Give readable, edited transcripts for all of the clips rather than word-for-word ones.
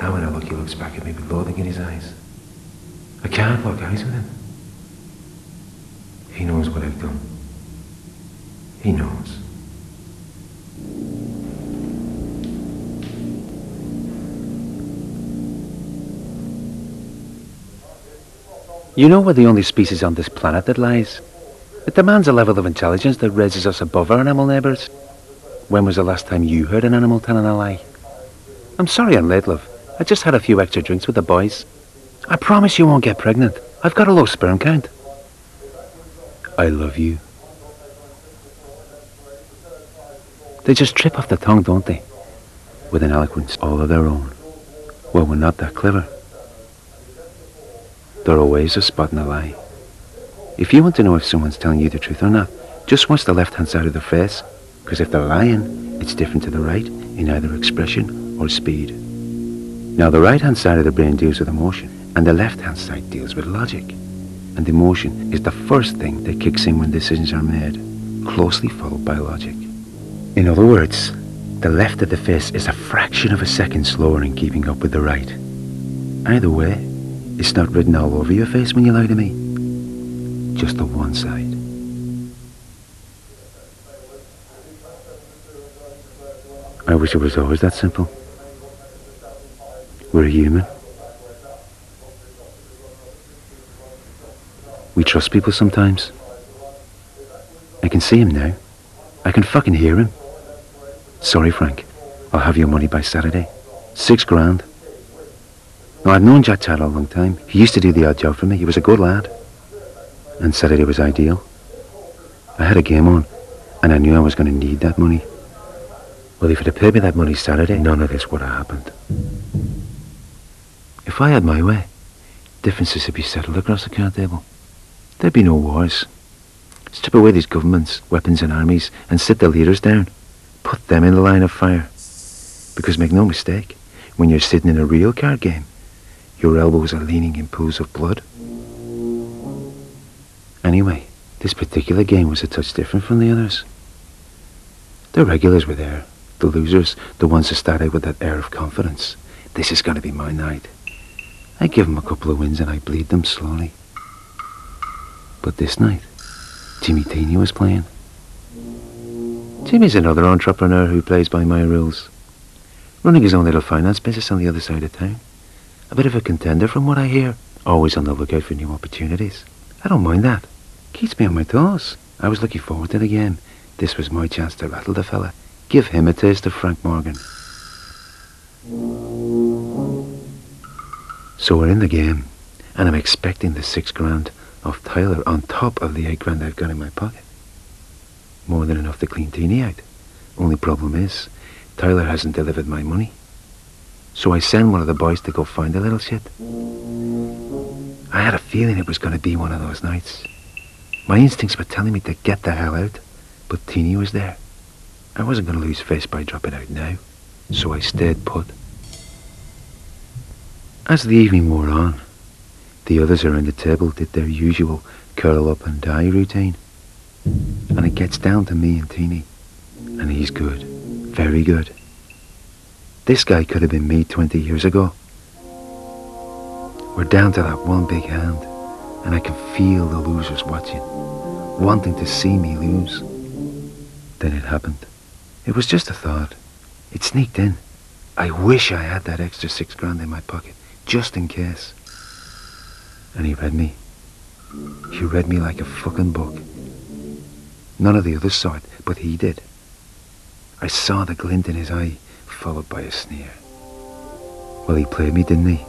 Now when I look, he looks back at me with loathing in his eyes. I can't lock eyes with him. He knows what I've done. He knows. You know we're the only species on this planet that lies. It demands a level of intelligence that raises us above our animal neighbours. When was the last time you heard an animal telling a lie? I'm sorry I'm late, love. I just had a few extra drinks with the boys. I promise you won't get pregnant. I've got a low sperm count. I love you. They just trip off the tongue, don't they? With an eloquence all of their own. Well, we're not that clever. There are ways of spotting a lie. If you want to know if someone's telling you the truth or not, just watch the left-hand side of their face, because if they're lying, it's different to the right in either expression or speed. Now, the right-hand side of the brain deals with emotion, and the left-hand side deals with logic. And emotion is the first thing that kicks in when decisions are made, closely followed by logic. In other words, the left of the face is a fraction of a second slower in keeping up with the right. Either way, it's not written all over your face when you lie to me. Just the one side. I wish it was always that simple. We're human. We trust people sometimes. I can see him now. I can fucking hear him. Sorry, Frank. I'll have your money by Saturday. 6 grand. Now, I've known Jack Chad a long time. He used to do the odd job for me. He was a good lad. And Saturday was ideal. I had a game on, and I knew I was going to need that money. Well, if he'd have paid me that money Saturday, none of this would have happened. If I had my way, differences would be settled across the card table. There'd be no wars. Strip away these governments, weapons and armies, and sit the leaders down. Put them in the line of fire. Because make no mistake, when you're sitting in a real card game, your elbows are leaning in pools of blood. Anyway, this particular game was a touch different from the others. The regulars were there. The losers, the ones who started with that air of confidence. This is going to be my night. I give them a couple of wins and I bleed them slowly. But this night, Jimmy Teeny was playing. Jimmy's another entrepreneur who plays by my rules. Running his own little finance business on the other side of town. A bit of a contender from what I hear. Always on the lookout for new opportunities. I don't mind that. Keeps me on my toes. I was looking forward to the game. This was my chance to rattle the fella. Give him a taste of Frank Morgan. So we're in the game, and I'm expecting the 6 grand off Tyler on top of the 8 grand I've got in my pocket. More than enough to clean Teeny out. Only problem is, Tyler hasn't delivered my money. So I send one of the boys to go find the little shit. I had a feeling it was going to be one of those nights. My instincts were telling me to get the hell out, but Teeny was there. I wasn't going to lose face by dropping out now, so I stayed put. As the evening wore on, the others around the table did their usual curl up and die routine. And it gets down to me and Teeny, and he's good, very good. This guy could have been me 20 years ago. We're down to that one big hand, and I can feel the losers watching, wanting to see me lose. Then it happened. It was just a thought. It sneaked in. I wish I had that extra 6 grand in my pocket, just in case. And he read me. He read me like a fucking book. None of the others saw it, but he did. I saw the glint in his eye, followed by a sneer. Well, he played me, didn't he?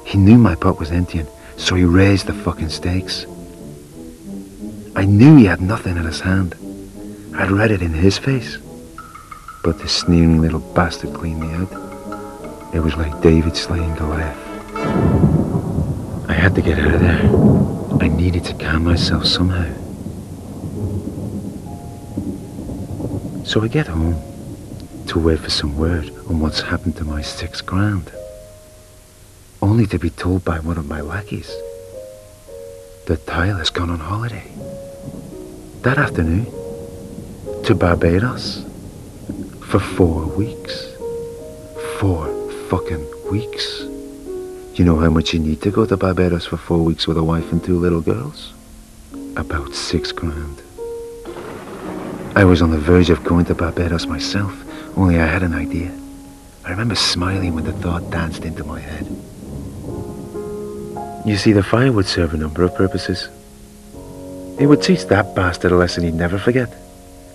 He knew my pot was emptying, so he raised the fucking stakes. I knew he had nothing in his hand. I'd read it in his face. But the sneering little bastard cleaned me out. It was like David slaying Goliath. I had to get out of there. I needed to calm myself somehow. So I get home to wait for some word on what's happened to my 6 grand. Only to be told by one of my lackeys that Tyler's gone on holiday. That afternoon, to Barbados, for 4 weeks. 4 fucking weeks. You know how much you need to go to Barbados for 4 weeks with a wife and 2 little girls? About 6 grand. I was on the verge of going to Barbados myself, only I had an idea. I remember smiling when the thought danced into my head. You see, the fire would serve a number of purposes. It would teach that bastard a lesson he'd never forget,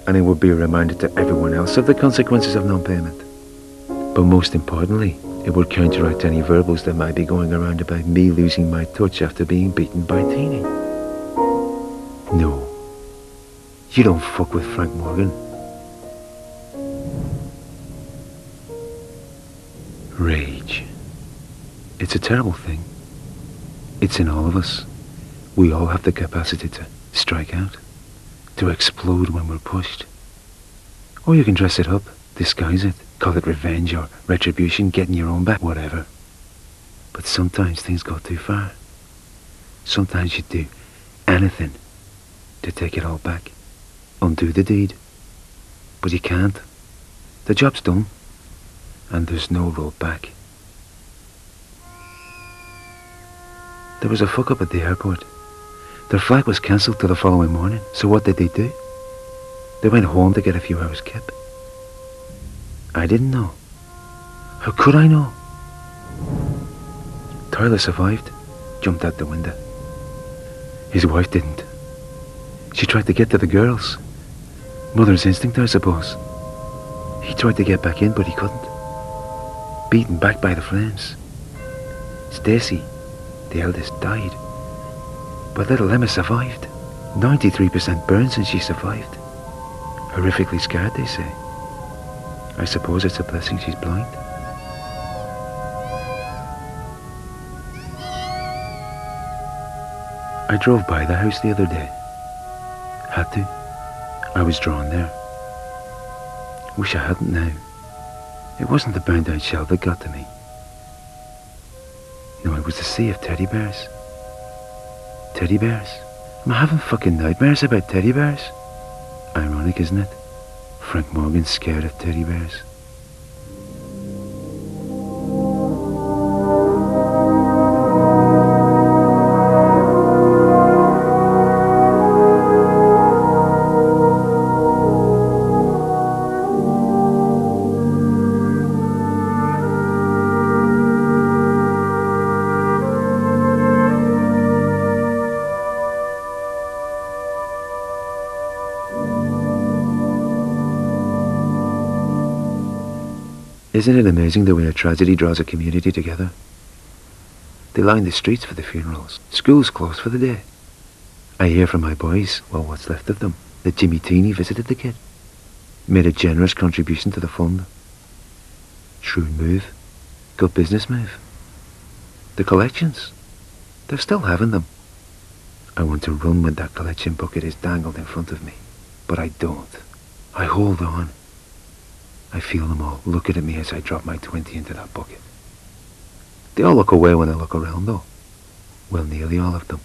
and it would be a reminder to everyone else of the consequences of non-payment. But most importantly, it would counteract any verbals that might be going around about me losing my touch after being beaten by Teeny. No, you don't fuck with Frank Morgan. Rage. It's a terrible thing. It's in all of us. We all have the capacity to strike out, to explode when we're pushed. Or you can dress it up, disguise it, call it revenge or retribution, getting your own back, whatever. But sometimes things go too far. Sometimes you do anything to take it all back, undo the deed. But you can't. The job's done, and there's no road back. There was a fuck up at the airport. Their flight was cancelled till the following morning, so what did they do? They went home to get a few hours kip. I didn't know. How could I know? Tyler survived, jumped out the window. His wife didn't. She tried to get to the girls. Mother's instinct, I suppose. He tried to get back in, but he couldn't. Beaten back by the flames. Stacy, the eldest, died. But little Emma survived. 93% burns and she survived. Horrifically scarred, they say. I suppose it's a blessing she's blind. I drove by the house the other day. Had to. I was drawn there. Wish I hadn't now. It wasn't the burned out shell that got to me. No, it was the sea of teddy bears. Teddy bears? Am I having fucking nightmares about teddy bears? Ironic, isn't it? Frank Morgan's scared of teddy bears. Isn't it amazing the way a tragedy draws a community together? They line the streets for the funerals. Schools close for the day. I hear from my boys, well, what's left of them, that Jimmy Teeny visited the kid. Made a generous contribution to the fund. Shrewd move. Good business move. The collections. They're still having them. I want to run when that collection bucket is dangled in front of me. But I don't. I hold on. I feel them all looking at me as I drop my 20 into that bucket. They all look away when I look around, though. Well, nearly all of them.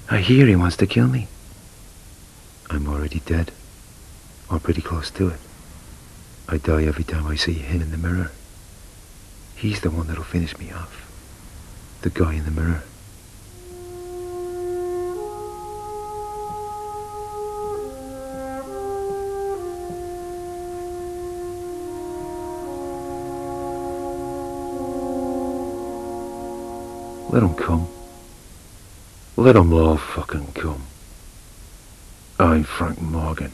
I hear he wants to kill me. I'm already dead. Or pretty close to it. I die every time I see him in the mirror. He's the one that'll finish me off. The guy in the mirror. Let them come. Let them all fucking come. I'm Frank Morgan.